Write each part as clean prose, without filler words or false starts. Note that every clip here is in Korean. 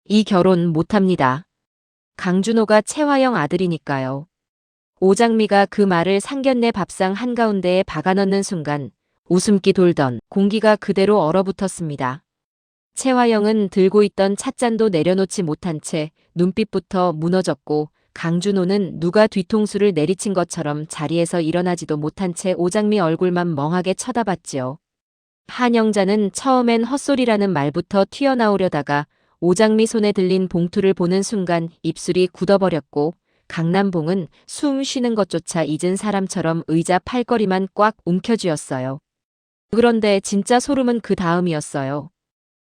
이 결혼 못합니다. 강준호가 채화영 아들이니까요. 오장미가 그 말을 상견례 밥상 한가운데에 박아넣는 순간 웃음기 돌던 공기가 그대로 얼어붙었습니다. 채화영은 들고 있던 찻잔도 내려놓지 못한 채 눈빛부터 무너졌고 강준호는 누가 뒤통수를 내리친 것처럼 자리에서 일어나지도 못한 채 오장미 얼굴만 멍하게 쳐다봤지요. 한영자는 처음엔 헛소리라는 말부터 튀어나오려다가 오장미 손에 들린 봉투를 보는 순간 입술이 굳어버렸고 강남봉은 숨 쉬는 것조차 잊은 사람처럼 의자 팔걸이만 꽉 움켜쥐었어요. 그런데 진짜 소름은 그 다음이었어요.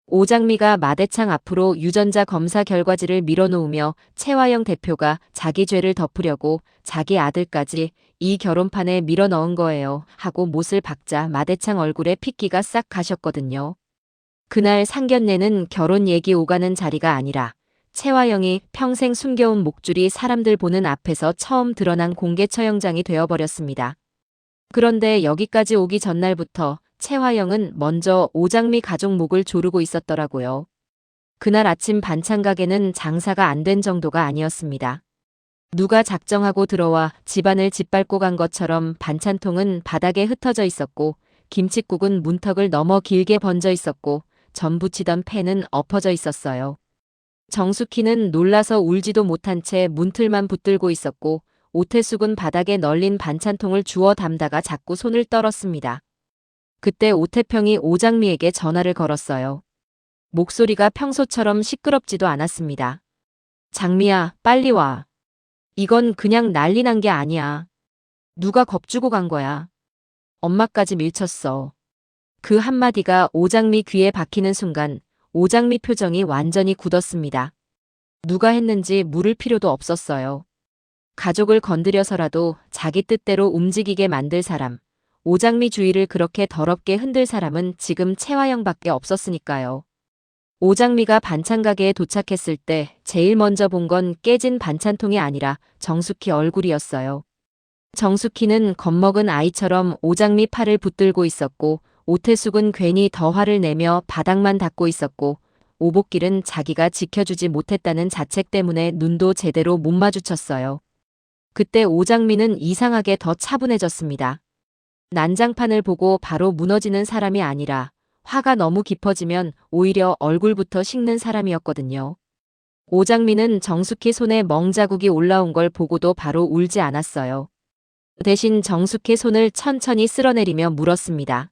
오장미가 마대창 앞으로 유전자 검사 결과지를 밀어놓으며 채화영 대표가 자기 죄를 덮으려고 자기 아들까지 이 결혼판에 밀어넣은 거예요 하고 못을 박자 마대창 얼굴에 핏기가 싹 가셨거든요. 그날 상견례는 결혼 얘기 오가는 자리가 아니라 채화영이 평생 숨겨온 목줄이 사람들 보는 앞에서 처음 드러난 공개 처형장이 되어버렸습니다. 그런데 여기까지 오기 전날부터 채화영은 먼저 오장미 가족 목을 조르고 있었더라고요. 그날 아침 반찬 가게는 장사가 안 된 정도가 아니었습니다. 누가 작정하고 들어와 집안을 짓밟고 간 것처럼 반찬통은 바닥에 흩어져 있었고 김칫국은 문턱을 넘어 길게 번져 있었고 전 부치던 팬은 엎어져 있었어요. 정숙희는 놀라서 울지도 못한 채 문틀만 붙들고 있었고 오태숙은 바닥에 널린 반찬통을 주워 담다가 자꾸 손을 떨었습니다. 그때 오태평이 오장미에게 전화를 걸었어요. 목소리가 평소처럼 시끄럽지도 않았습니다. 장미야, 빨리 와. 이건 그냥 난리 난 게 아니야. 누가 겁주고 간 거야. 엄마까지 밀쳤어. 그 한마디가 오장미 귀에 박히는 순간 오장미 표정이 완전히 굳었습니다. 누가 했는지 물을 필요도 없었어요. 가족을 건드려서라도 자기 뜻대로 움직이게 만들 사람, 오장미 주위를 그렇게 더럽게 흔들 사람은 지금 채화영밖에 없었으니까요. 오장미가 반찬 가게에 도착했을 때 제일 먼저 본 건 깨진 반찬통이 아니라 정숙희 얼굴이었어요. 정숙희는 겁먹은 아이처럼 오장미 팔을 붙들고 있었고 오태숙은 괜히 더 화를 내며 바닥만 닦고 있었고 오복길은 자기가 지켜주지 못했다는 자책 때문에 눈도 제대로 못 마주쳤어요. 그때 오장미는 이상하게 더 차분해졌습니다. 난장판을 보고 바로 무너지는 사람이 아니라 화가 너무 깊어지면 오히려 얼굴부터 식는 사람이었거든요. 오장미는 정숙희 손에 멍자국이 올라온 걸 보고도 바로 울지 않았어요. 대신 정숙희 손을 천천히 쓸어내리며 물었습니다.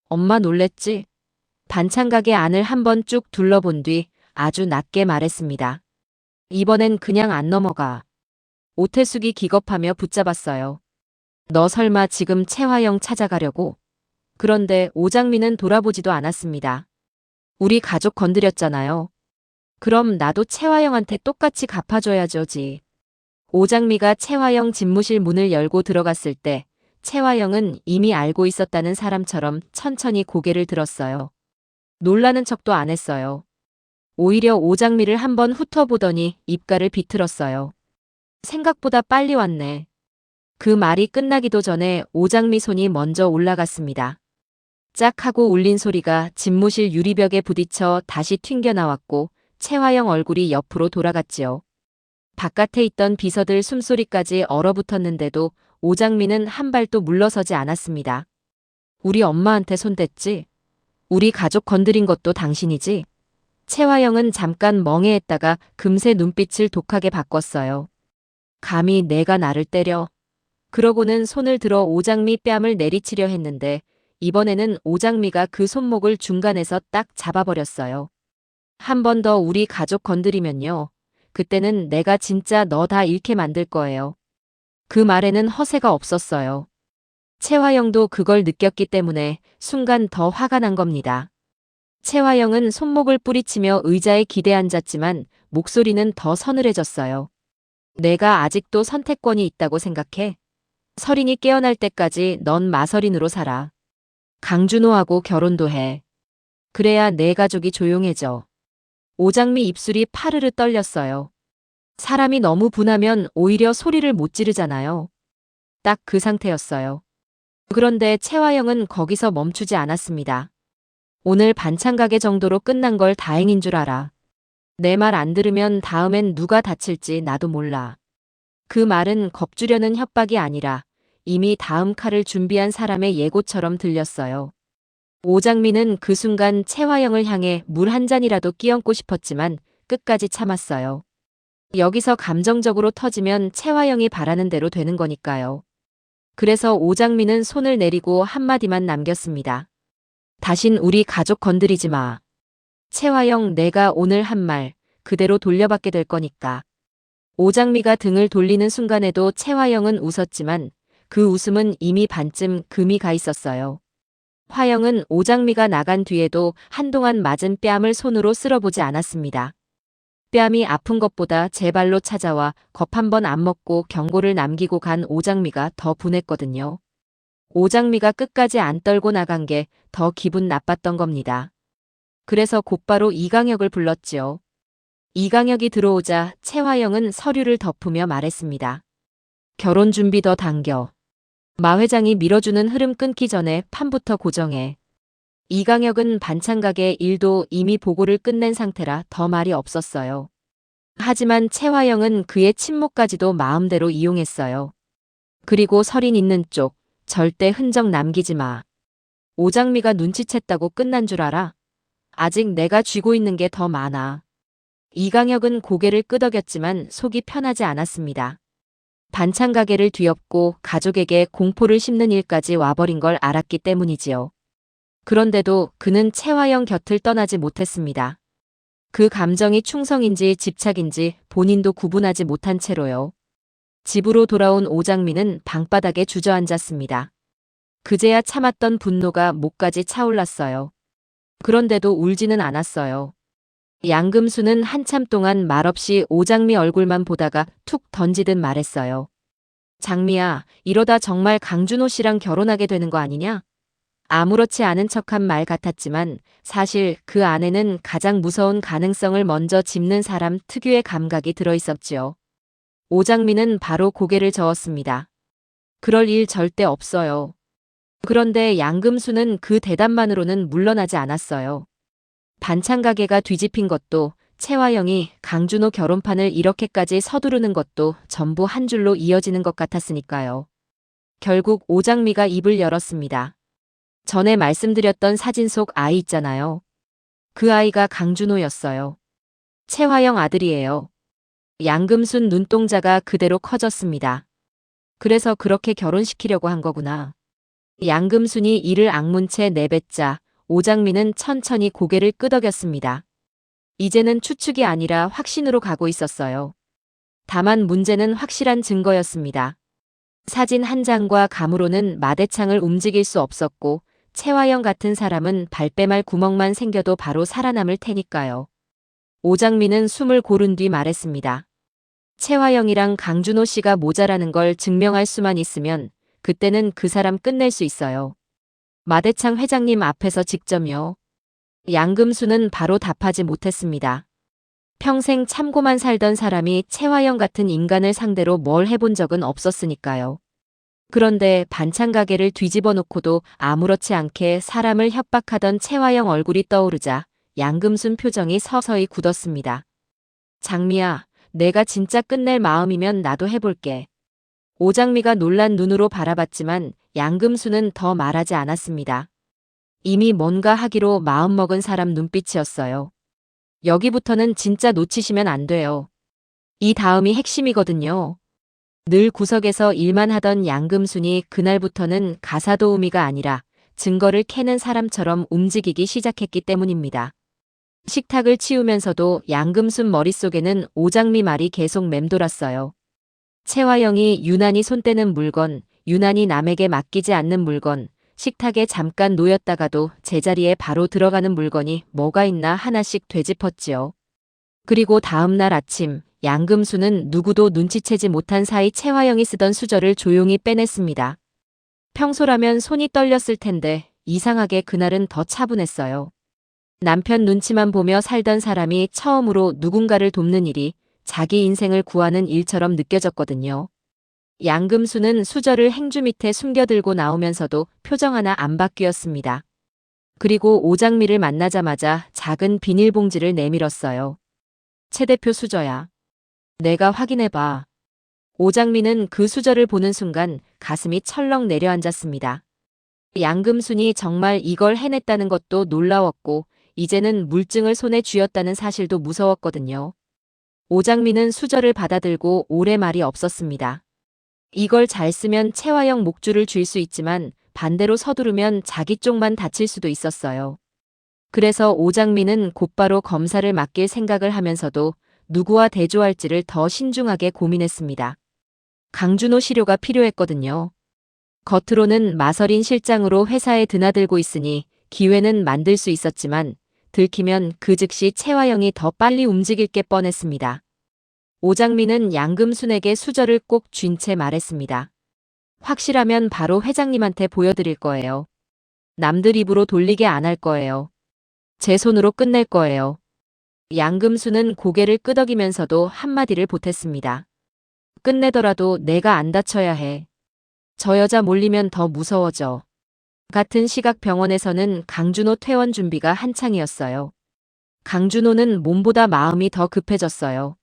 엄마 놀랬지? 반찬 가게 안을 한번 쭉 둘러본 뒤 아주 낮게 말했습니다. 이번엔 그냥 안 넘어가. 오태숙이 기겁하며 붙잡았어요. 너 설마 지금 채화영 찾아가려고? 그런데 오장미는 돌아보지도 않았습니다. 우리 가족 건드렸잖아요. 그럼 나도 채화영한테 똑같이 갚아줘야죠지. 오장미가 채화영 집무실 문을 열고 들어갔을 때 채화영은 이미 알고 있었다는 사람처럼 천천히 고개를 들었어요. 놀라는 척도 안 했어요. 오히려 오장미를 한번 훑어보더니 입가를 비틀었어요. 생각보다 빨리 왔네. 그 말이 끝나기도 전에 오장미 손이 먼저 올라갔습니다. 짝 하고 울린 소리가 집무실 유리벽에 부딪혀 다시 튕겨나왔고 채화영 얼굴이 옆으로 돌아갔지요. 바깥에 있던 비서들 숨소리까지 얼어붙었는데도 오장미는 한 발도 물러서지 않았습니다. 우리 엄마한테 손댔지? 우리 가족 건드린 것도 당신이지? 채화영은 잠깐 멍해했다가 금세 눈빛을 독하게 바꿨어요. 감히 내가 나를 때려? 그러고는 손을 들어 오장미 뺨을 내리치려 했는데 이번에는 오장미가 그 손목을 중간에서 딱 잡아버렸어요. 한 번 더 우리 가족 건드리면요. 그때는 내가 진짜 너 다 잃게 만들 거예요. 그 말에는 허세가 없었어요. 채화영도 그걸 느꼈기 때문에 순간 더 화가 난 겁니다. 채화영은 손목을 뿌리치며 의자에 기대앉았지만 목소리는 더 서늘해졌어요. 내가 아직도 선택권이 있다고 생각해? 설인이 깨어날 때까지 넌 마설인으로 살아. 강준호하고 결혼도 해. 그래야 내 가족이 조용해져. 오장미 입술이 파르르 떨렸어요. 사람이 너무 분하면 오히려 소리를 못 지르잖아요. 딱 그 상태였어요. 그런데 채화영은 거기서 멈추지 않았습니다. 오늘 반찬 가게 정도로 끝난 걸 다행인 줄 알아. 내 말 안 들으면 다음엔 누가 다칠지 나도 몰라. 그 말은 겁주려는 협박이 아니라 이미 다음 칼을 준비한 사람의 예고처럼 들렸어요. 오장미는 그 순간 채화영을 향해 물 한 잔이라도 끼얹고 싶었지만 끝까지 참았어요. 여기서 감정적으로 터지면 채화영이 바라는 대로 되는 거니까요. 그래서 오장미는 손을 내리고 한마디만 남겼습니다. 다신 우리 가족 건드리지 마. 채화영, 내가 오늘 한 말 그대로 돌려받게 될 거니까. 오장미가 등을 돌리는 순간에도 채화영은 웃었지만 그 웃음은 이미 반쯤 금이 가 있었어요. 화영은 오장미가 나간 뒤에도 한동안 맞은 뺨을 손으로 쓸어보지 않았습니다. 뺨이 아픈 것보다 제 발로 찾아와 겁 한 번 안 먹고 경고를 남기고 간 오장미가 더 분했거든요. 오장미가 끝까지 안 떨고 나간 게 더 기분 나빴던 겁니다. 그래서 곧바로 이강혁을 불렀지요. 이강혁이 들어오자 채화영은 서류를 덮으며 말했습니다. 결혼 준비 더 당겨. 마 회장이 밀어주는 흐름 끊기 전에 판부터 고정해. 이강혁은 반찬가게 일도 이미 보고를 끝낸 상태라 더 말이 없었어요. 하지만 채화영은 그의 침묵까지도 마음대로 이용했어요. 그리고 설인 있는 쪽 절대 흔적 남기지 마. 오장미가 눈치챘다고 끝난 줄 알아? 아직 내가 쥐고 있는 게 더 많아. 이강혁은 고개를 끄덕였지만 속이 편하지 않았습니다. 반찬 가게를 뒤엎고 가족에게 공포를 심는 일까지 와버린 걸 알았기 때문이지요. 그런데도 그는 채화영 곁을 떠나지 못했습니다. 그 감정이 충성인지 집착인지 본인도 구분하지 못한 채로요. 집으로 돌아온 오장미는 방바닥에 주저앉았습니다. 그제야 참았던 분노가 목까지 차올랐어요. 그런데도 울지는 않았어요. 양금수는 한참 동안 말없이 오장미 얼굴만 보다가 툭 던지듯 말했어요. 장미야, 이러다 정말 강준호 씨랑 결혼하게 되는 거 아니냐? 아무렇지 않은 척한 말 같았지만 사실 그 안에는 가장 무서운 가능성을 먼저 짚는 사람 특유의 감각이 들어있었지요. 오장미는 바로 고개를 저었습니다. 그럴 일 절대 없어요. 그런데 양금수는 그 대답만으로는 물러나지 않았어요. 반찬 가게가 뒤집힌 것도 채화영이 강준호 결혼판을 이렇게까지 서두르는 것도 전부 한 줄로 이어지는 것 같았으니까요. 결국 오장미가 입을 열었습니다. 전에 말씀드렸던 사진 속 아이 있잖아요. 그 아이가 강준호였어요. 채화영 아들이에요. 양금순 눈동자가 그대로 커졌습니다. 그래서 그렇게 결혼시키려고 한 거구나. 양금순이 이를 악문 채 내뱉자 오장미는 천천히 고개를 끄덕였습니다. 이제는 추측이 아니라 확신으로 가고 있었어요. 다만 문제는 확실한 증거였습니다. 사진 한 장과 감으로는 마대창을 움직일 수 없었고 채화영 같은 사람은 발뺌할 구멍만 생겨도 바로 살아남을 테니까요. 오장미는 숨을 고른 뒤 말했습니다. 채화영이랑 강준호 씨가 모자라는 걸 증명할 수만 있으면 그때는 그 사람 끝낼 수 있어요. 마대창 회장님 앞에서 직접요. 양금수는 바로 답하지 못했습니다. 평생 참고만 살던 사람이 채화영 같은 인간을 상대로 뭘 해본 적은 없었으니까요. 그런데 반찬 가게를 뒤집어 놓고도 아무렇지 않게 사람을 협박하던 채화영 얼굴이 떠오르자 양금순 표정이 서서히 굳었습니다. 장미야, 내가 진짜 끝낼 마음이면 나도 해볼게. 오장미가 놀란 눈으로 바라봤지만 양금수는 더 말하지 않았습니다. 이미 뭔가 하기로 마음먹은 사람 눈빛이었어요. 여기부터는 진짜 놓치시면 안 돼요. 이 다음이 핵심이거든요. 늘 구석에서 일만 하던 양금순이 그날부터는 가사도우미가 아니라 증거를 캐는 사람처럼 움직이기 시작했기 때문입니다. 식탁을 치우면서도 양금순 머릿속에는 오장미 말이 계속 맴돌았어요. 채화영이 유난히 손 떼는 물건, 유난히 남에게 맡기지 않는 물건, 식탁에 잠깐 놓였다가도 제자리에 바로 들어가는 물건이 뭐가 있나 하나씩 되짚었지요. 그리고 다음 날 아침 양금수는 누구도 눈치채지 못한 사이 채화영이 쓰던 수저를 조용히 빼냈습니다. 평소라면 손이 떨렸을 텐데 이상하게 그날은 더 차분했어요. 남편 눈치만 보며 살던 사람이 처음으로 누군가를 돕는 일이 자기 인생을 구하는 일처럼 느껴졌거든요. 양금수는 수저를 행주 밑에 숨겨들고 나오면서도 표정 하나 안 바뀌었습니다. 그리고 오장미를 만나자마자 작은 비닐봉지를 내밀었어요. 최 대표 수저야. 내가 확인해봐. 오장미는 그 수저를 보는 순간 가슴이 철렁 내려앉았습니다. 양금순이 정말 이걸 해냈다는 것도 놀라웠고 이제는 물증을 손에 쥐었다는 사실도 무서웠거든요. 오장미는 수저를 받아들고 오래 말이 없었습니다. 이걸 잘 쓰면 채화형 목줄을 쥘 수 있지만 반대로 서두르면 자기 쪽만 다칠 수도 있었어요. 그래서 오장미는 곧바로 검사를 맡길 생각을 하면서도 누구와 대조할지를 더 신중하게 고민했습니다. 강준호 시료가 필요했거든요. 겉으로는 마서린 실장으로 회사에 드나들고 있으니 기회는 만들 수 있었지만 들키면 그 즉시 채화형이 더 빨리 움직일 게 뻔했습니다. 오장미는 양금순에게 수저를 꼭 쥔 채 말했습니다. 확실하면 바로 회장님한테 보여드릴 거예요. 남들 입으로 돌리게 안 할 거예요. 제 손으로 끝낼 거예요. 양금순은 고개를 끄덕이면서도 한마디를 보탰습니다. 끝내더라도 내가 안 다쳐야 해. 저 여자 몰리면 더 무서워져. 같은 시각 병원에서는 강준호 퇴원 준비가 한창이었어요. 강준호는 몸보다 마음이 더 급해졌어요.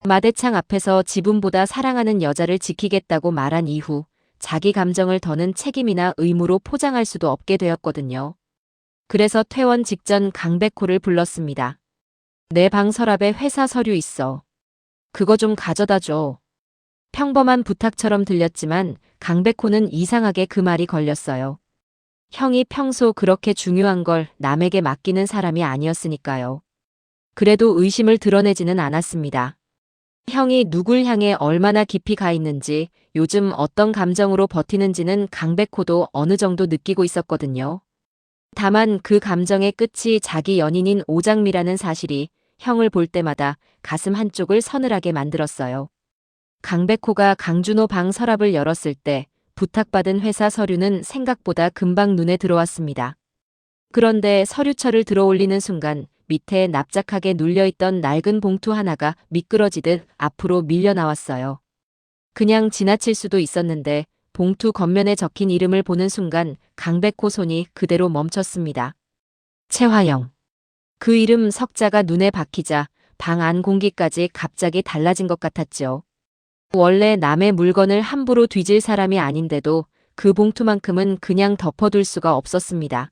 마대창 앞에서 지분보다 사랑하는 여자를 지키겠다고 말한 이후 자기 감정을 더는 책임이나 의무로 포장할 수도 없게 되었거든요. 그래서 퇴원 직전 강백호를 불렀습니다. 내 방 서랍에 회사 서류 있어. 그거 좀 가져다 줘. 평범한 부탁처럼 들렸지만 강백호는 이상하게 그 말이 걸렸어요. 형이 평소 그렇게 중요한 걸 남에게 맡기는 사람이 아니었으니까요. 그래도 의심을 드러내지는 않았습니다. 형이 누굴 향해 얼마나 깊이 가 있는지, 요즘 어떤 감정으로 버티는지는 강백호도 어느 정도 느끼고 있었거든요. 다만 그 감정의 끝이 자기 연인인 오장미라는 사실이 형을 볼 때마다 가슴 한쪽을 서늘하게 만들었어요. 강백호가 강준호 방 서랍을 열었을 때 부탁받은 회사 서류는 생각보다 금방 눈에 들어왔습니다. 그런데 서류철을 들어올리는 순간 밑에 납작하게 눌려있던 낡은 봉투 하나가 미끄러지듯 앞으로 밀려 나왔어요. 그냥 지나칠 수도 있었는데 봉투 겉면에 적힌 이름을 보는 순간 강백호 손이 그대로 멈췄습니다. 채화영. 그 이름 석자가 눈에 박히자 방 안 공기까지 갑자기 달라진 것 같았죠. 원래 남의 물건을 함부로 뒤질 사람이 아닌데도 그 봉투만큼은 그냥 덮어둘 수가 없었습니다.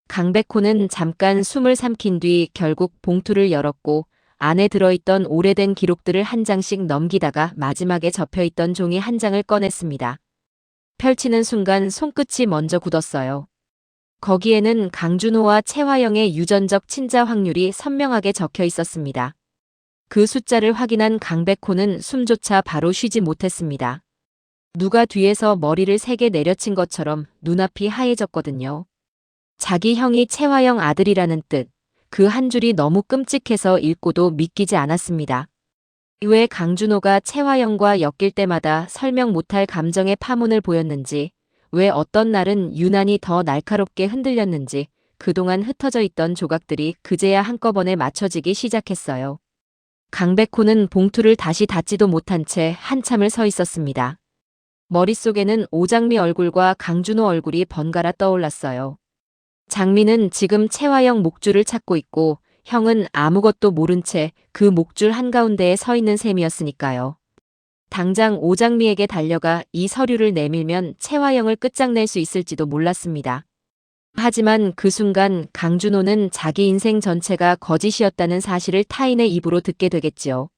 강백호는 잠깐 숨을 삼킨 뒤 결국 봉투를 열었고 안에 들어있던 오래된 기록들을 한 장씩 넘기다가 마지막에 접혀있던 종이 한 장을 꺼냈습니다. 펼치는 순간 손끝이 먼저 굳었어요. 거기에는 강준호와 채화영의 유전적 친자 확률이 선명하게 적혀 있었습니다. 그 숫자를 확인한 강백호는 숨조차 바로 쉬지 못했습니다. 누가 뒤에서 머리를 세게 내려친 것처럼 눈앞이 하얘졌거든요. 자기 형이 채화영 아들이라는 뜻, 그 한 줄이 너무 끔찍해서 읽고도 믿기지 않았습니다. 왜 강준호가 채화영과 엮일 때마다 설명 못할 감정의 파문을 보였는지, 왜 어떤 날은 유난히 더 날카롭게 흔들렸는지 그동안 흩어져 있던 조각들이 그제야 한꺼번에 맞춰지기 시작했어요. 강백호는 봉투를 다시 닫지도 못한 채 한참을 서 있었습니다. 머릿속에는 오장미 얼굴과 강준호 얼굴이 번갈아 떠올랐어요. 장미는 지금 채화영 목줄을 찾고 있고 형은 아무것도 모른 채 그 목줄 한가운데에 서 있는 셈이었으니까요. 당장 오장미에게 달려가 이 서류를 내밀면 채화영을 끝장낼 수 있을지도 몰랐습니다. 하지만 그 순간 강준호는 자기 인생 전체가 거짓이었다는 사실을 타인의 입으로 듣게 되겠지요.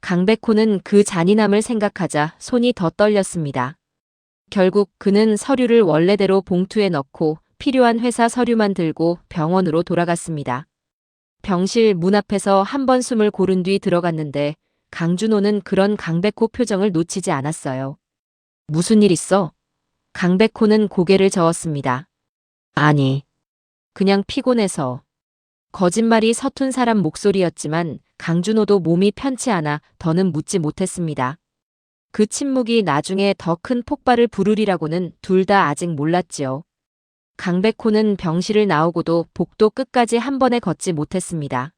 강백호는 그 잔인함을 생각하자 손이 더 떨렸습니다. 결국 그는 서류를 원래대로 봉투에 넣고 필요한 회사 서류만 들고 병원으로 돌아갔습니다. 병실 문 앞에서 한 번 숨을 고른 뒤 들어갔는데 강준호는 그런 강백호 표정을 놓치지 않았어요. 무슨 일 있어? 강백호는 고개를 저었습니다. 아니, 그냥 피곤해서. 거짓말이 서툰 사람 목소리였지만 강준호도 몸이 편치 않아 더는 묻지 못했습니다. 그 침묵이 나중에 더 큰 폭발을 부르리라고는 둘 다 아직 몰랐지요. 강백호는 병실을 나오고도 복도 끝까지 한 번에 걷지 못했습니다.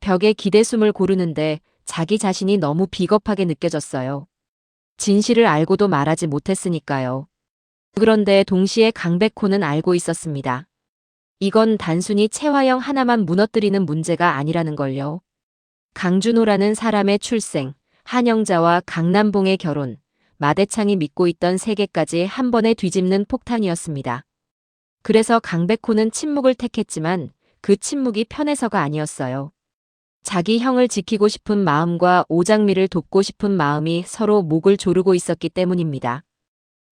벽에 기대숨을 고르는데 자기 자신이 너무 비겁하게 느껴졌어요. 진실을 알고도 말하지 못했으니까요. 그런데 동시에 강백호는 알고 있었습니다. 이건 단순히 채화영 하나만 무너뜨리는 문제가 아니라는 걸요. 강준호라는 사람의 출생, 한영자와 강남봉의 결혼, 마대창이 믿고 있던 세계까지 한 번에 뒤집는 폭탄이었습니다. 그래서 강백호는 침묵을 택했지만 그 침묵이 편해서가 아니었어요. 자기 형을 지키고 싶은 마음과 오장미를 돕고 싶은 마음이 서로 목을 조르고 있었기 때문입니다.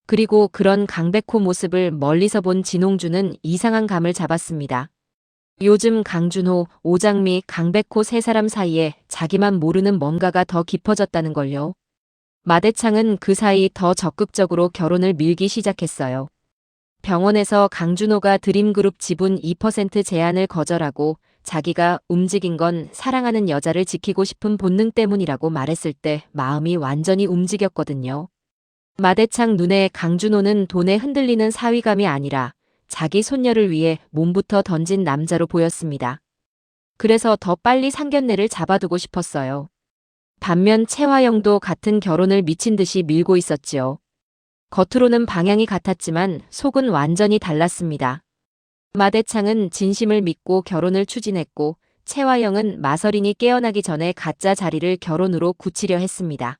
그리고 그런 강백호 모습을 멀리서 본 진홍주는 이상한 감을 잡았습니다. 요즘 강준호, 오장미, 강백호 세 사람 사이에 자기만 모르는 뭔가가 더 깊어졌다는 걸요. 마대창은 그 사이 더 적극적으로 결혼을 밀기 시작했어요. 병원에서 강준호가 드림그룹 지분 2% 제안을 거절하고 자기가 움직인 건 사랑하는 여자를 지키고 싶은 본능 때문이라고 말했을 때 마음이 완전히 움직였거든요. 마대창 눈에 강준호는 돈에 흔들리는 사위감이 아니라 자기 손녀를 위해 몸부터 던진 남자로 보였습니다. 그래서 더 빨리 상견례를 잡아두고 싶었어요. 반면 채화영도 같은 결혼을 미친 듯이 밀고 있었지요. 겉으로는 방향이 같았지만 속은 완전히 달랐습니다. 마대창은 진심을 믿고 결혼을 추진했고 채화영은 마서린이 깨어나기 전에 가짜 자리를 결혼으로 굳히려 했습니다.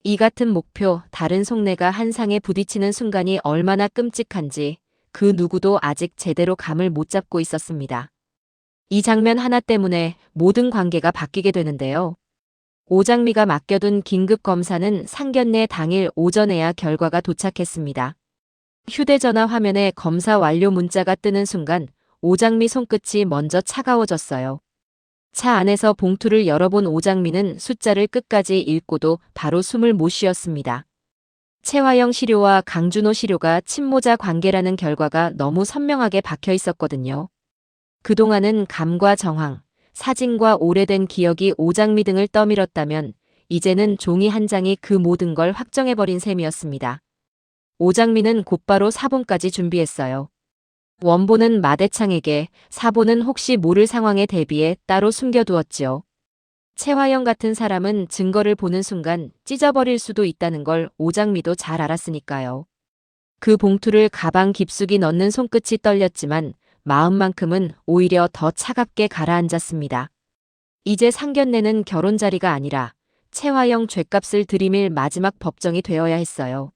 이 같은 목표, 다른 속내가 한 상에 부딪히는 순간이 얼마나 끔찍한지 그 누구도 아직 제대로 감을 못 잡고 있었습니다. 이 장면 하나 때문에 모든 관계가 바뀌게 되는데요. 오장미가 맡겨둔 긴급 검사는 상견례 당일 오전에야 결과가 도착했습니다. 휴대전화 화면에 검사 완료 문자가 뜨는 순간 오장미 손끝이 먼저 차가워졌어요. 차 안에서 봉투를 열어본 오장미는 숫자를 끝까지 읽고도 바로 숨을 못 쉬었습니다. 채화영 시료와 강준호 시료가 친모자 관계라는 결과가 너무 선명하게 박혀 있었거든요. 그동안은 감과 정황, 사진과 오래된 기억이 오장미 등을 떠밀었다면 이제는 종이 한 장이 그 모든 걸 확정해버린 셈이었습니다. 오장미는 곧바로 사본까지 준비했어요. 원본은 마대창에게, 사본은 혹시 모를 상황에 대비해 따로 숨겨두었지요. 채화영 같은 사람은 증거를 보는 순간 찢어버릴 수도 있다는 걸 오장미도 잘 알았으니까요. 그 봉투를 가방 깊숙이 넣는 손끝이 떨렸지만 마음만큼은 오히려 더 차갑게 가라앉았습니다. 이제 상견례는 결혼 자리가 아니라 채화영 죗값을 들이밀 마지막 법정이 되어야 했어요.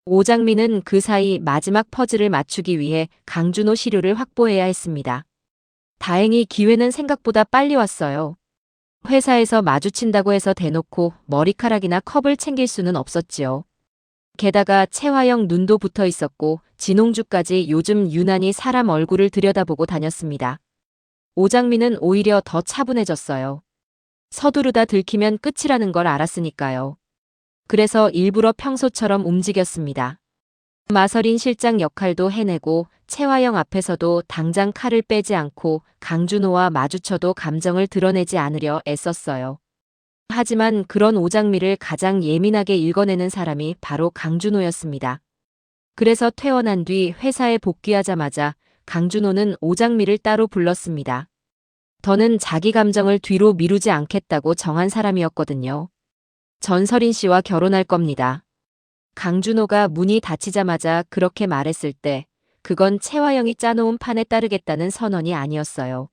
오장미는 그 사이 마지막 퍼즐을 맞추기 위해 강준호 시료를 확보해야 했습니다. 다행히 기회는 생각보다 빨리 왔어요. 회사에서 마주친다고 해서 대놓고 머리카락이나 컵을 챙길 수는 없었지요. 게다가 채화영 눈도 붙어 있었고 진홍주까지 요즘 유난히 사람 얼굴을 들여다보고 다녔습니다. 오장미는 오히려 더 차분해졌어요. 서두르다 들키면 끝이라는 걸 알았으니까요. 그래서 일부러 평소처럼 움직였습니다. 마서린 실장 역할도 해내고 채화영 앞에서도 당장 칼을 빼지 않고 강준호와 마주쳐도 감정을 드러내지 않으려 애썼어요. 하지만 그런 오장미를 가장 예민하게 읽어내는 사람이 바로 강준호였습니다. 그래서 퇴원한 뒤 회사에 복귀하자마자 강준호는 오장미를 따로 불렀습니다. 더는 자기 감정을 뒤로 미루지 않겠다고 정한 사람이었거든요. 전설인 씨와 결혼할 겁니다. 강준호가 문이 닫히자마자 그렇게 말했을 때 그건 채화영이 짜놓은 판에 따르겠다는 선언이 아니었어요.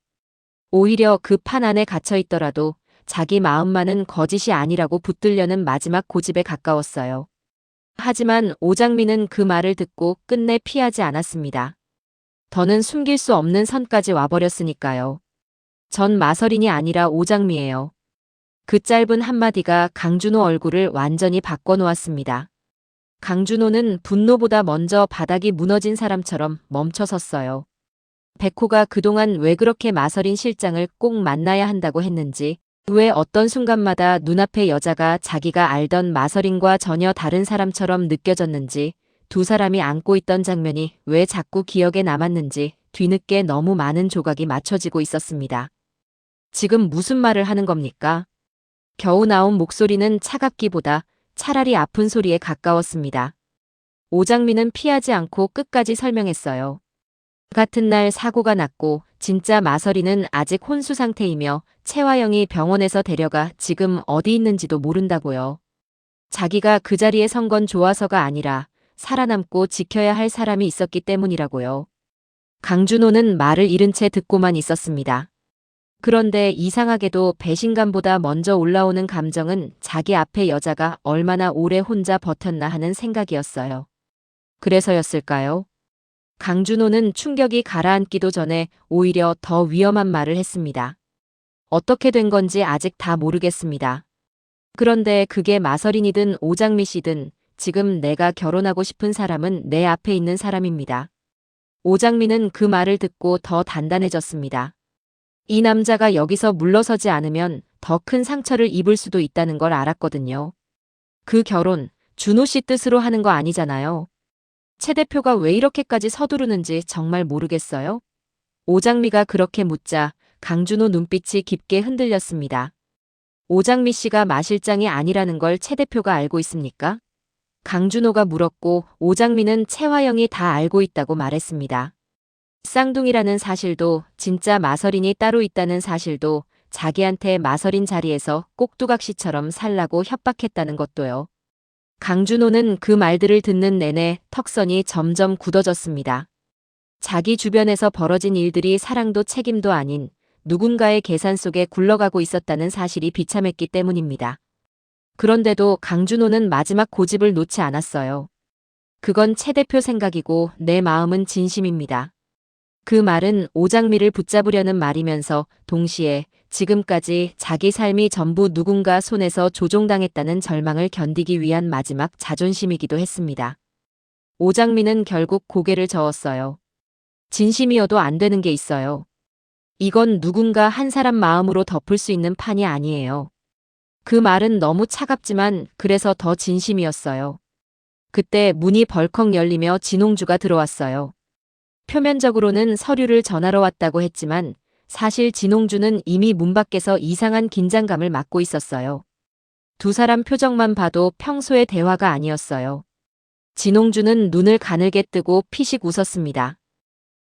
오히려 그 판 안에 갇혀 있더라도 자기 마음만은 거짓이 아니라고 붙들려는 마지막 고집에 가까웠어요. 하지만 오장미는 그 말을 듣고 끝내 피하지 않았습니다. 더는 숨길 수 없는 선까지 와버렸으니까요. 전 마서린이 아니라 오장미예요. 그 짧은 한마디가 강준호 얼굴을 완전히 바꿔놓았습니다. 강준호는 분노보다 먼저 바닥이 무너진 사람처럼 멈춰섰어요. 백호가 그동안 왜 그렇게 마서린 실장을 꼭 만나야 한다고 했는지, 왜 어떤 순간마다 눈앞의 여자가 자기가 알던 마서린과 전혀 다른 사람처럼 느껴졌는지, 두 사람이 안고 있던 장면이 왜 자꾸 기억에 남았는지 뒤늦게 너무 많은 조각이 맞춰지고 있었습니다. 지금 무슨 말을 하는 겁니까? 겨우 나온 목소리는 차갑기보다 차라리 아픈 소리에 가까웠습니다. 오장미는 피하지 않고 끝까지 설명했어요. 같은 날 사고가 났고 진짜 마서린은 아직 혼수 상태이며 채화영이 병원에서 데려가 지금 어디 있는지도 모른다고요. 자기가 그 자리에 선 건 좋아서가 아니라 살아남고 지켜야 할 사람이 있었기 때문이라고요. 강준호는 말을 잃은 채 듣고만 있었습니다. 그런데 이상하게도 배신감보다 먼저 올라오는 감정은 자기 앞에 여자가 얼마나 오래 혼자 버텼나 하는 생각이었어요. 그래서였을까요? 강준호는 충격이 가라앉기도 전에 오히려 더 위험한 말을 했습니다. 어떻게 된 건지 아직 다 모르겠습니다. 그런데 그게 마서린이든 오장미 씨든 지금 내가 결혼하고 싶은 사람은 내 앞에 있는 사람입니다. 오장미는 그 말을 듣고 더 단단해졌습니다. 이 남자가 여기서 물러서지 않으면 더 큰 상처를 입을 수도 있다는 걸 알았거든요. 그 결혼, 준호 씨 뜻으로 하는 거 아니잖아요. 최 대표가 왜 이렇게까지 서두르는지 정말 모르겠어요. 오장미가 그렇게 묻자 강준호 눈빛이 깊게 흔들렸습니다. 오장미 씨가 마 실장이 아니라는 걸 최 대표가 알고 있습니까? 강준호가 물었고 오장미는 최화영이 다 알고 있다고 말했습니다. 쌍둥이라는 사실도 진짜 마서린이 따로 있다는 사실도 자기한테 마서린 자리에서 꼭두각시처럼 살라고 협박했다는 것도요. 강준호는 그 말들을 듣는 내내 턱선이 점점 굳어졌습니다. 자기 주변에서 벌어진 일들이 사랑도 책임도 아닌 누군가의 계산 속에 굴러가고 있었다는 사실이 비참했기 때문입니다. 그런데도 강준호는 마지막 고집을 놓지 않았어요. 그건 최 대표 생각이고 내 마음은 진심입니다. 그 말은 오장미를 붙잡으려는 말이면서 동시에 지금까지 자기 삶이 전부 누군가 손에서 조종당했다는 절망을 견디기 위한 마지막 자존심이기도 했습니다. 오장미는 결국 고개를 저었어요. 진심이어도 안 되는 게 있어요. 이건 누군가 한 사람 마음으로 덮을 수 있는 판이 아니에요. 그 말은 너무 차갑지만 그래서 더 진심이었어요. 그때 문이 벌컥 열리며 진홍주가 들어왔어요. 표면적으로는 서류를 전하러 왔다고 했지만 사실 진홍주는 이미 문 밖에서 이상한 긴장감을 맡고 있었어요. 두 사람 표정만 봐도 평소의 대화가 아니었어요. 진홍주는 눈을 가늘게 뜨고 피식 웃었습니다.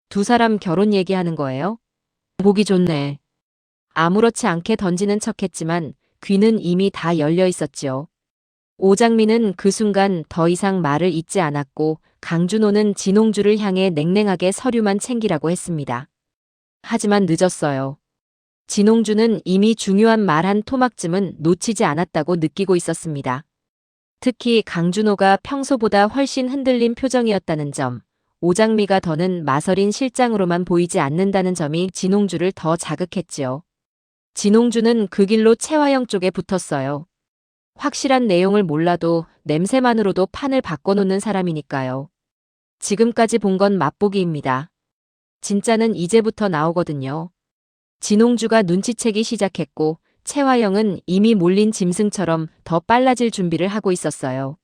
두 사람 결혼 얘기하는 거예요? 보기 좋네. 아무렇지 않게 던지는 척했지만 귀는 이미 다 열려 있었지요. 오장미는 그 순간 더 이상 말을 잇지 않았고 강준호는 진홍주를 향해 냉랭하게 서류만 챙기라고 했습니다. 하지만 늦었어요. 진홍주는 이미 중요한 말 한 토막쯤은 놓치지 않았다고 느끼고 있었습니다. 특히 강준호가 평소보다 훨씬 흔들린 표정이었다는 점, 오장미가 더는 마서린 실장으로만 보이지 않는다는 점이 진홍주를 더 자극했지요. 진홍주는 그 길로 최화영 쪽에 붙었어요. 확실한 내용을 몰라도 냄새만으로도 판을 바꿔놓는 사람이니까요. 지금까지 본 건 맛보기입니다. 진짜는 이제부터 나오거든요. 진홍주가 눈치채기 시작했고 최화영은 이미 몰린 짐승처럼 더 빨라질 준비를 하고 있었어요.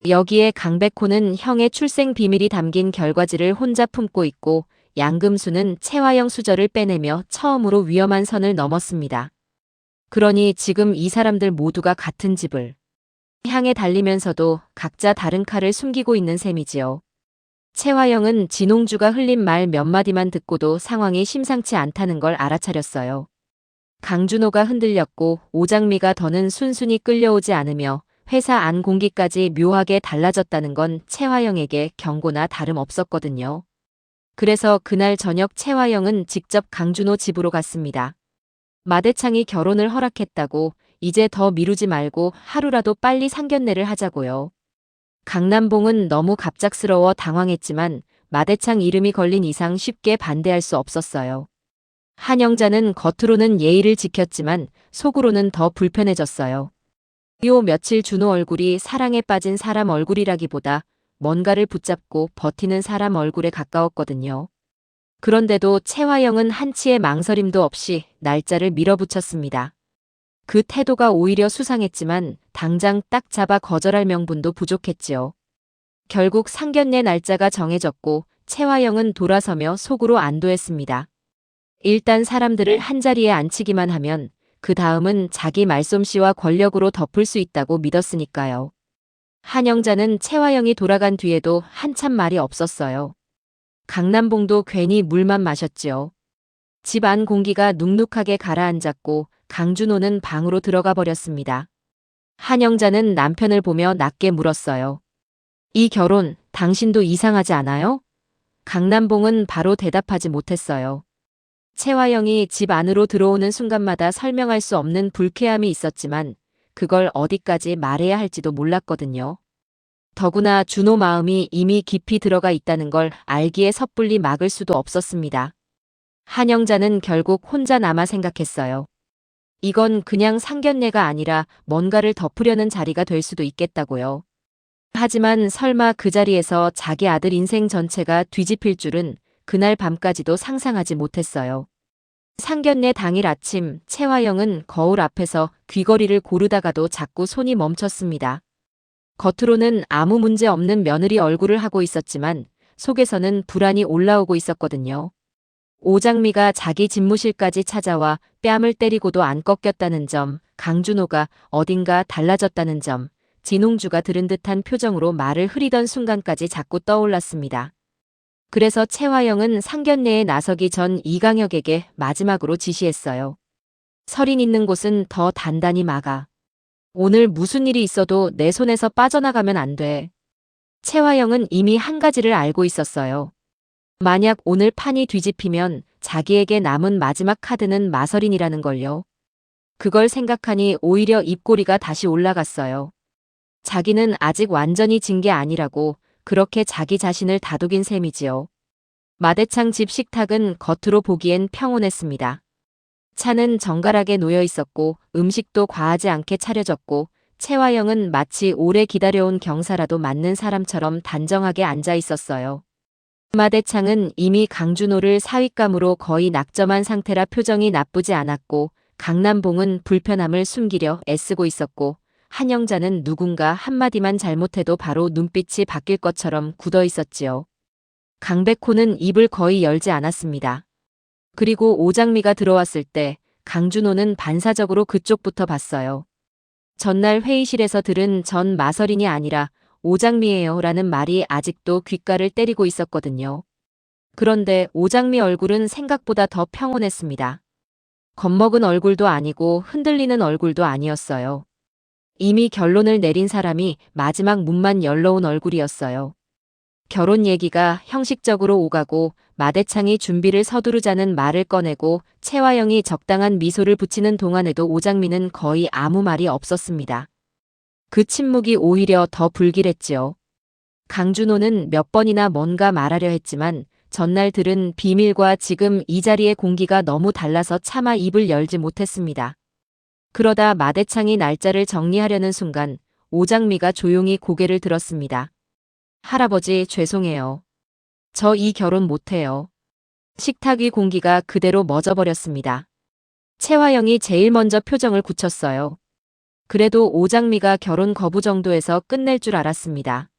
여기에 강백호는 형의 출생 비밀이 담긴 결과지를 혼자 품고 있고 양금수는 최화영 수저를 빼내며 처음으로 위험한 선을 넘었습니다. 그러니 지금 이 사람들 모두가 같은 집을 향해 달리면서도 각자 다른 칼을 숨기고 있는 셈이지요. 최화영은 진홍주가 흘린 말 몇 마디만 듣고도 상황이 심상치 않다는 걸 알아차렸어요. 강준호가 흔들렸고 오장미가 더는 순순히 끌려오지 않으며 회사 안 공기까지 묘하게 달라졌다는 건 최화영에게 경고나 다름없었거든요. 그래서 그날 저녁 최화영은 직접 강준호 집으로 갔습니다. 마대창이 결혼을 허락했다고 이제 더 미루지 말고 하루라도 빨리 상견례를 하자고요. 강남봉은 너무 갑작스러워 당황했지만 마대창 이름이 걸린 이상 쉽게 반대할 수 없었어요. 한영자는 겉으로는 예의를 지켰지만 속으로는 더 불편해졌어요. 요 며칠 준호 얼굴이 사랑에 빠진 사람 얼굴이라기보다 뭔가를 붙잡고 버티는 사람 얼굴에 가까웠거든요. 그런데도 최화영은 한치의 망설임도 없이 날짜를 밀어붙였습니다. 그 태도가 오히려 수상했지만 당장 딱 잡아 거절할 명분도 부족했지요. 결국 상견례 날짜가 정해졌고 최화영은 돌아서며 속으로 안도했습니다. 일단 사람들을 한자리에 앉히기만 하면 그 다음은 자기 말솜씨와 권력으로 덮을 수 있다고 믿었으니까요. 한영자는 최화영이 돌아간 뒤에도 한참 말이 없었어요. 강남봉도 괜히 물만 마셨지요. 집 안 공기가 눅눅하게 가라앉았고 강준호는 방으로 들어가 버렸습니다. 한영자는 남편을 보며 낮게 물었어요. 이 결혼 당신도 이상하지 않아요? 강남봉은 바로 대답하지 못했어요. 채화영이 집 안으로 들어오는 순간마다 설명할 수 없는 불쾌함이 있었지만 그걸 어디까지 말해야 할지도 몰랐거든요. 더구나 준호 마음이 이미 깊이 들어가 있다는 걸 알기에 섣불리 막을 수도 없었습니다. 한영자는 결국 혼자 남아 생각했어요. 이건 그냥 상견례가 아니라 뭔가를 덮으려는 자리가 될 수도 있겠다고요. 하지만 설마 그 자리에서 자기 아들 인생 전체가 뒤집힐 줄은 그날 밤까지도 상상하지 못했어요. 상견례 당일 아침 채화영은 거울 앞에서 귀걸이를 고르다가도 자꾸 손이 멈췄습니다. 겉으로는 아무 문제 없는 며느리 얼굴을 하고 있었지만 속에서는 불안이 올라오고 있었거든요. 오장미가 자기 집무실까지 찾아와 뺨을 때리고도 안 꺾였다는 점, 강준호가 어딘가 달라졌다는 점, 진홍주가 들은 듯한 표정으로 말을 흐리던 순간까지 자꾸 떠올랐습니다. 그래서 채화영은 상견례에 나서기 전 이강혁에게 마지막으로 지시했어요. 설인 있는 곳은 더 단단히 막아. 오늘 무슨 일이 있어도 내 손에서 빠져나가면 안 돼. 채화영은 이미 한 가지를 알고 있었어요. 만약 오늘 판이 뒤집히면 자기에게 남은 마지막 카드는 마설인이라는 걸요. 그걸 생각하니 오히려 입꼬리가 다시 올라갔어요. 자기는 아직 완전히 진 게 아니라고 그렇게 자기 자신을 다독인 셈이지요. 마대창 집 식탁은 겉으로 보기엔 평온했습니다. 차는 정갈하게 놓여 있었고 음식도 과하지 않게 차려졌고 채화영은 마치 오래 기다려온 경사라도 맞는 사람처럼 단정하게 앉아 있었어요. 마대창은 이미 강준호를 사윗감으로 거의 낙점한 상태라 표정이 나쁘지 않았고 강남봉은 불편함을 숨기려 애쓰고 있었고 한영자는 누군가 한마디만 잘못해도 바로 눈빛이 바뀔 것처럼 굳어 있었지요. 강백호는 입을 거의 열지 않았습니다. 그리고 오장미가 들어왔을 때 강준호는 반사적으로 그쪽부터 봤어요. 전날 회의실에서 들은 전 마설인이 아니라 오장미예요 라는 말이 아직도 귓가를 때리고 있었거든요. 그런데 오장미 얼굴은 생각보다 더 평온했습니다. 겁먹은 얼굴도 아니고 흔들리는 얼굴도 아니었어요. 이미 결론을 내린 사람이 마지막 문만 열러온 얼굴이었어요. 결혼 얘기가 형식적으로 오가고 마대창이 준비를 서두르자는 말을 꺼내고 채화영이 적당한 미소를 붙이는 동안에도 오장미는 거의 아무 말이 없었습니다. 그 침묵이 오히려 더 불길했지요. 강준호는 몇 번이나 뭔가 말하려 했지만 전날 들은 비밀과 지금 이 자리의 공기가 너무 달라서 차마 입을 열지 못했습니다. 그러다 마대창이 날짜를 정리하려는 순간 오장미가 조용히 고개를 들었습니다. 할아버지 죄송해요. 저 이 결혼 못해요. 식탁 위 공기가 그대로 멎어버렸습니다. 채화영이 제일 먼저 표정을 굳혔어요. 그래도 오장미가 결혼 거부 정도에서 끝낼 줄 알았습니다.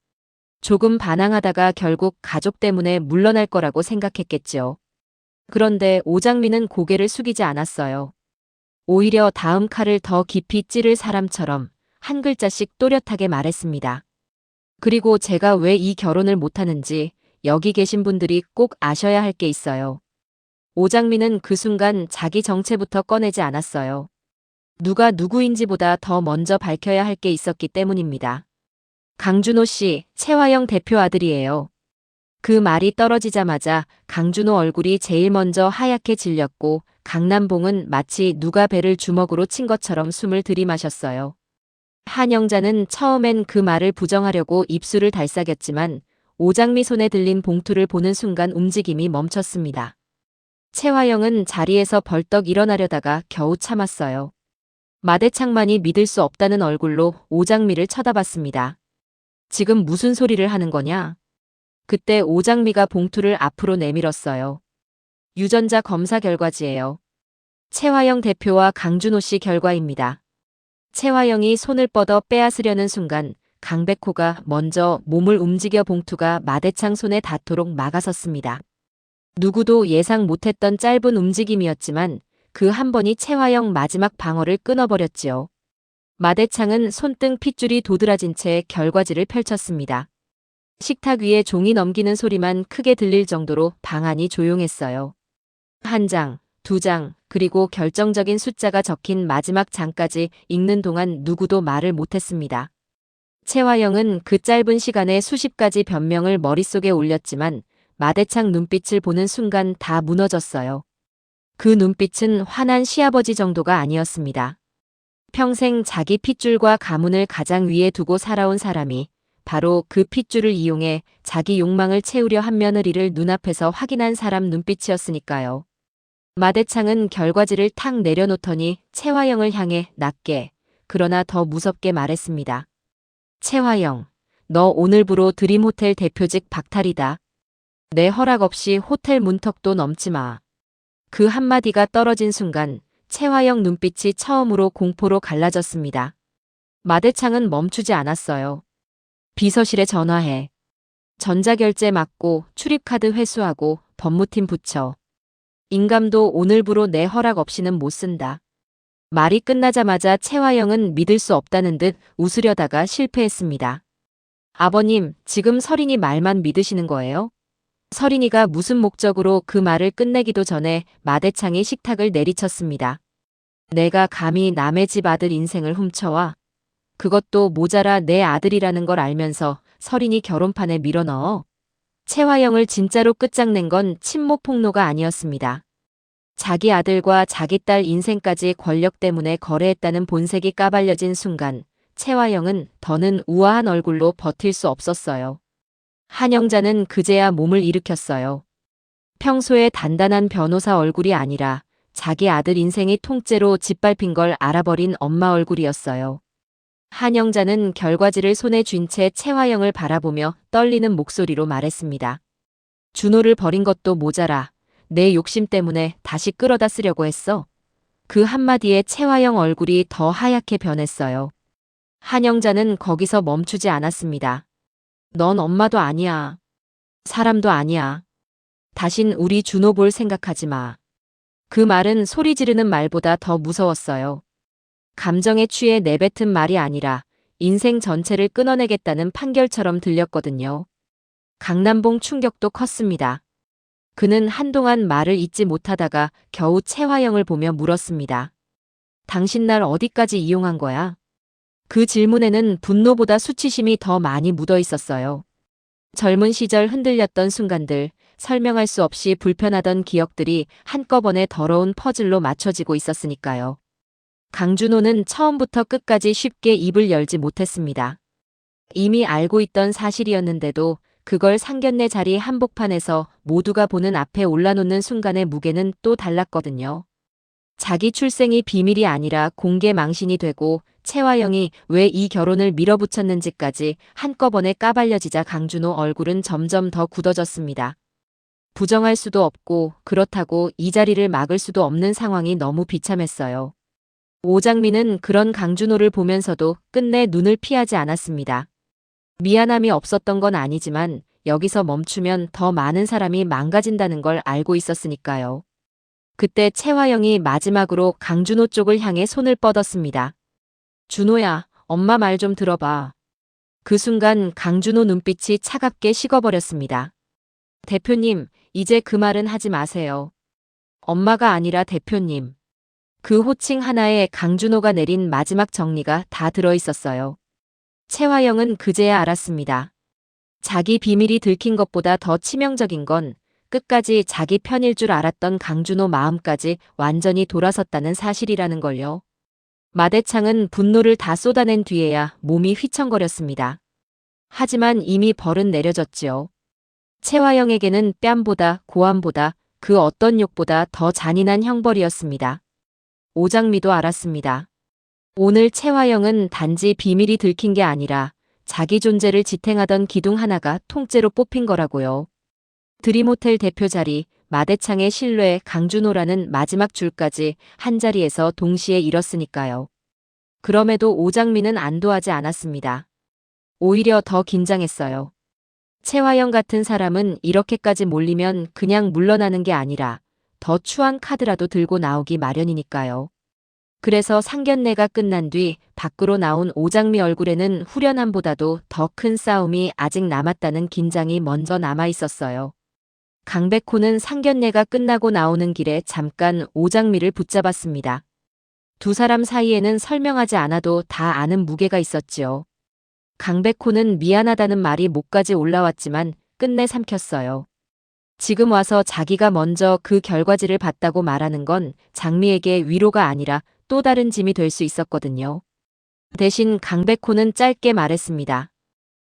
조금 반항하다가 결국 가족 때문에 물러날 거라고 생각했겠지요. 그런데 오장미는 고개를 숙이지 않았어요. 오히려 다음 칼을 더 깊이 찌를 사람처럼 한 글자씩 또렷하게 말했습니다. 그리고 제가 왜 이 결혼을 못하는지 여기 계신 분들이 꼭 아셔야 할 게 있어요. 오장미는 그 순간 자기 정체부터 꺼내지 않았어요. 누가 누구인지보다 더 먼저 밝혀야 할 게 있었기 때문입니다. 강준호 씨, 채화영 대표 아들이에요. 그 말이 떨어지자마자 강준호 얼굴이 제일 먼저 하얗게 질렸고 강남봉은 마치 누가 배를 주먹으로 친 것처럼 숨을 들이마셨어요. 한영자는 처음엔 그 말을 부정하려고 입술을 달싹였지만 오장미 손에 들린 봉투를 보는 순간 움직임이 멈췄습니다. 채화영은 자리에서 벌떡 일어나려다가 겨우 참았어요. 마대창만이 믿을 수 없다는 얼굴로 오장미를 쳐다봤습니다. 지금 무슨 소리를 하는 거냐? 그때 오장미가 봉투를 앞으로 내밀었어요. 유전자 검사 결과지예요. 채화영 대표와 강준호 씨 결과입니다. 채화영이 손을 뻗어 빼앗으려는 순간 강백호가 먼저 몸을 움직여 봉투가 마대창 손에 닿도록 막아섰습니다. 누구도 예상 못했던 짧은 움직임이었지만 그 한 번이 채화영 마지막 방어를 끊어버렸지요. 마대창은 손등 핏줄이 도드라진 채 결과지를 펼쳤습니다. 식탁 위에 종이 넘기는 소리만 크게 들릴 정도로 방 안이 조용했어요. 한 장, 두 장, 그리고 결정적인 숫자가 적힌 마지막 장까지 읽는 동안 누구도 말을 못했습니다. 채화영은 그 짧은 시간에 수십 가지 변명을 머릿속에 올렸지만 마대창 눈빛을 보는 순간 다 무너졌어요. 그 눈빛은 화난 시아버지 정도가 아니었습니다. 평생 자기 핏줄과 가문을 가장 위에 두고 살아온 사람이 바로 그 핏줄을 이용해 자기 욕망을 채우려 한 며느리를 눈앞에서 확인한 사람 눈빛이었으니까요. 마대창은 결과지를 탁 내려놓더니 채화영을 향해 낮게, 그러나 더 무섭게 말했습니다. 채화영, 너 오늘부로 드림호텔 대표직 박탈이다. 내 허락 없이 호텔 문턱도 넘지 마. 그 한마디가 떨어진 순간 채화영 눈빛이 처음으로 공포로 갈라졌습니다. 마대창은 멈추지 않았어요. 비서실에 전화해. 전자결제 막고 출입카드 회수하고 법무팀 붙여. 인감도 오늘부로 내 허락 없이는 못 쓴다. 말이 끝나자마자 채화영은 믿을 수 없다는 듯 웃으려다가 실패했습니다. 아버님, 지금 설인이 말만 믿으시는 거예요? 설인이가 무슨 목적으로 그 말을 끝내기도 전에 마대창이 식탁을 내리쳤습니다. 내가 감히 남의 집 아들 인생을 훔쳐와? 그것도 모자라 내 아들이라는 걸 알면서 설인이 결혼판에 밀어넣어? 채화영을 진짜로 끝장낸 건 친모 폭로가 아니었습니다. 자기 아들과 자기 딸 인생까지 권력 때문에 거래했다는 본색이 까발려진 순간 채화영은 더는 우아한 얼굴로 버틸 수 없었어요. 한영자는 그제야 몸을 일으켰어요. 평소에 단단한 변호사 얼굴이 아니라 자기 아들 인생이 통째로 짓밟힌 걸 알아버린 엄마 얼굴이었어요. 한영자는 결과지를 손에 쥔 채 채화영을 바라보며 떨리는 목소리로 말했습니다. 준호를 버린 것도 모자라 내 욕심 때문에 다시 끌어다 쓰려고 했어. 그 한마디에 채화영 얼굴이 더 하얗게 변했어요. 한영자는 거기서 멈추지 않았습니다. 넌 엄마도 아니야. 사람도 아니야. 다신 우리 준호 볼 생각하지 마. 그 말은 소리 지르는 말보다 더 무서웠어요. 감정에 취해 내뱉은 말이 아니라 인생 전체를 끊어내겠다는 판결처럼 들렸거든요. 강남봉 충격도 컸습니다. 그는 한동안 말을 잇지 못하다가 겨우 채화영을 보며 물었습니다. 당신 날 어디까지 이용한 거야? 그 질문에는 분노보다 수치심이 더 많이 묻어 있었어요. 젊은 시절 흔들렸던 순간들, 설명할 수 없이 불편하던 기억들이 한꺼번에 더러운 퍼즐로 맞춰지고 있었으니까요. 강준호는 처음부터 끝까지 쉽게 입을 열지 못했습니다. 이미 알고 있던 사실이었는데도 그걸 상견례 자리 한복판에서 모두가 보는 앞에 올라놓는 순간의 무게는 또 달랐거든요. 자기 출생이 비밀이 아니라 공개 망신이 되고 채화영이 왜 이 결혼을 밀어붙였는지까지 한꺼번에 까발려지자 강준호 얼굴은 점점 더 굳어졌습니다. 부정할 수도 없고 그렇다고 이 자리를 막을 수도 없는 상황이 너무 비참했어요. 오장미는 그런 강준호를 보면서도 끝내 눈을 피하지 않았습니다. 미안함이 없었던 건 아니지만 여기서 멈추면 더 많은 사람이 망가진다는 걸 알고 있었으니까요. 그때 채화영이 마지막으로 강준호 쪽을 향해 손을 뻗었습니다. 준호야, 엄마 말 좀 들어봐. 그 순간 강준호 눈빛이 차갑게 식어버렸습니다. 대표님, 이제 그 말은 하지 마세요. 엄마가 아니라 대표님. 그 호칭 하나에 강준호가 내린 마지막 정리가 다 들어있었어요. 채화영은 그제야 알았습니다. 자기 비밀이 들킨 것보다 더 치명적인 건 끝까지 자기 편일 줄 알았던 강준호 마음까지 완전히 돌아섰다는 사실이라는 걸요. 마대창은 분노를 다 쏟아낸 뒤에야 몸이 휘청거렸습니다. 하지만 이미 벌은 내려졌지요. 채화영에게는 뺨보다 고함보다 그 어떤 욕보다 더 잔인한 형벌이었습니다. 오장미도 알았습니다. 오늘 채화영은 단지 비밀이 들킨 게 아니라 자기 존재를 지탱하던 기둥 하나가 통째로 뽑힌 거라고요. 드림호텔 대표 자리, 마대창의 신뢰, 강준호라는 마지막 줄까지 한자리에서 동시에 잃었으니까요. 그럼에도 오장미는 안도하지 않았습니다. 오히려 더 긴장했어요. 채화영 같은 사람은 이렇게까지 몰리면 그냥 물러나는 게 아니라 더 추한 카드라도 들고 나오기 마련이니까요. 그래서 상견례가 끝난 뒤 밖으로 나온 오장미 얼굴에는 후련함보다도 더 큰 싸움이 아직 남았다는 긴장이 먼저 남아 있었어요. 강백호는 상견례가 끝나고 나오는 길에 잠깐 오장미를 붙잡았습니다. 두 사람 사이에는 설명하지 않아도 다 아는 무게가 있었지요. 강백호는 미안하다는 말이 목까지 올라왔지만 끝내 삼켰어요. 지금 와서 자기가 먼저 그 결과지를 봤다고 말하는 건 장미에게 위로가 아니라 또 다른 짐이 될 수 있었거든요. 대신 강백호는 짧게 말했습니다.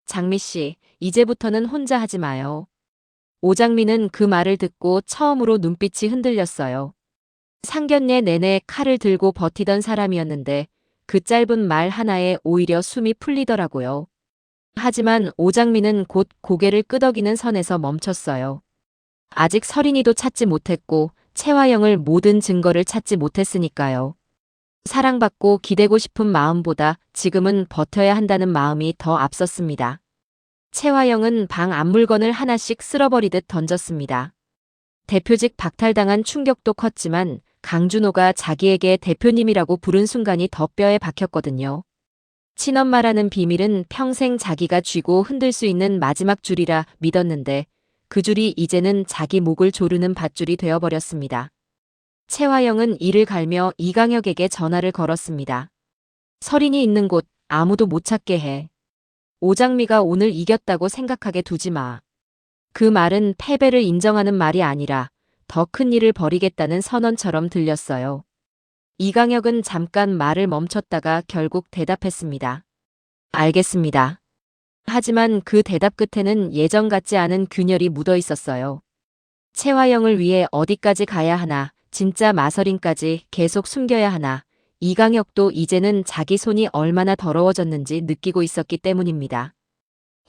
장미 씨, 이제부터는 혼자 하지 마요. 오장미는 그 말을 듣고 처음으로 눈빛이 흔들렸어요. 상견례 내내 칼을 들고 버티던 사람이었는데 그 짧은 말 하나에 오히려 숨이 풀리더라고요. 하지만 오장미는 곧 고개를 끄덕이는 선에서 멈췄어요. 아직 서린이도 찾지 못했고 채화영을 모든 증거를 찾지 못했으니까요. 사랑받고 기대고 싶은 마음보다 지금은 버텨야 한다는 마음이 더 앞섰습니다. 채화영은 방 앞물건을 하나씩 쓸어버리듯 던졌습니다. 대표직 박탈당한 충격도 컸지만 강준호가 자기에게 대표님이라고 부른 순간이 더 뼈에 박혔거든요. 친엄마라는 비밀은 평생 자기가 쥐고 흔들 수 있는 마지막 줄이라 믿었는데 그 줄이 이제는 자기 목을 조르는 밧줄이 되어버렸습니다. 채화영은 이를 갈며 이강혁에게 전화를 걸었습니다. 서린이 있는 곳 아무도 못 찾게 해. 오장미가 오늘 이겼다고 생각하게 두지 마. 그 말은 패배를 인정하는 말이 아니라 더 큰 일을 벌이겠다는 선언처럼 들렸어요. 이강혁은 잠깐 말을 멈췄다가 결국 대답했습니다. 알겠습니다. 하지만 그 대답 끝에는 예전 같지 않은 균열이 묻어 있었어요. 채화영을 위해 어디까지 가야 하나, 진짜 마서린까지 계속 숨겨야 하나, 이강혁도 이제는 자기 손이 얼마나 더러워졌는지 느끼고 있었기 때문입니다.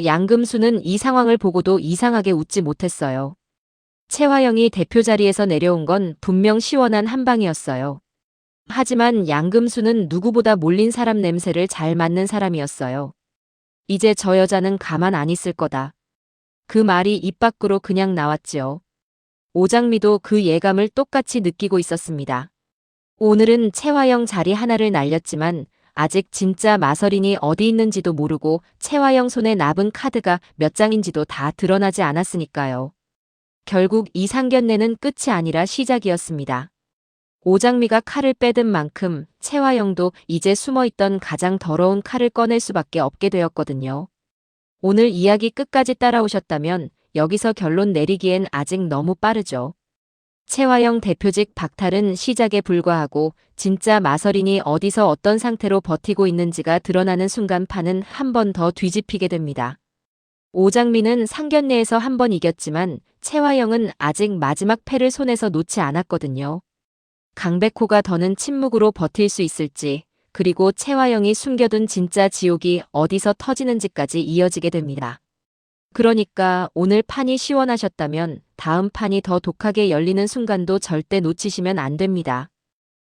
양금수는 이 상황을 보고도 이상하게 웃지 못했어요. 채화영이 대표 자리에서 내려온 건 분명 시원한 한방이었어요. 하지만 양금수는 누구보다 몰린 사람 냄새를 잘 맡는 사람이었어요. 이제 저 여자는 가만 안 있을 거다. 그 말이 입 밖으로 그냥 나왔지요. 오장미도 그 예감을 똑같이 느끼고 있었습니다. 오늘은 채화영 자리 하나를 날렸지만 아직 진짜 마서린이 어디 있는지도 모르고 채화영 손에 남은 카드가 몇 장인지도 다 드러나지 않았으니까요. 결국 이 상견례는 끝이 아니라 시작이었습니다. 오장미가 칼을 빼든 만큼 채화영도 이제 숨어있던 가장 더러운 칼을 꺼낼 수밖에 없게 되었거든요. 오늘 이야기 끝까지 따라오셨다면 여기서 결론 내리기엔 아직 너무 빠르죠. 채화영 대표직 박탈은 시작에 불과하고 진짜 마서린이 어디서 어떤 상태로 버티고 있는지가 드러나는 순간 판은 한 번 더 뒤집히게 됩니다. 오장미는 상견례에서 한 번 이겼지만 채화영은 아직 마지막 패를 손에서 놓지 않았거든요. 강백호가 더는 침묵으로 버틸 수 있을지, 그리고 채화영이 숨겨둔 진짜 지옥이 어디서 터지는지까지 이어지게 됩니다. 그러니까 오늘 판이 시원하셨다면 다음 판이 더 독하게 열리는 순간도 절대 놓치시면 안 됩니다.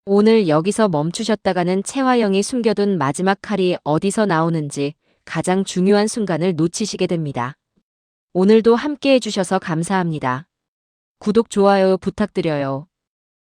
오늘 여기서 멈추셨다가는 채화영이 숨겨둔 마지막 칼이 어디서 나오는지 가장 중요한 순간을 놓치시게 됩니다. 오늘도 함께 해주셔서 감사합니다. 구독, 좋아요 부탁드려요.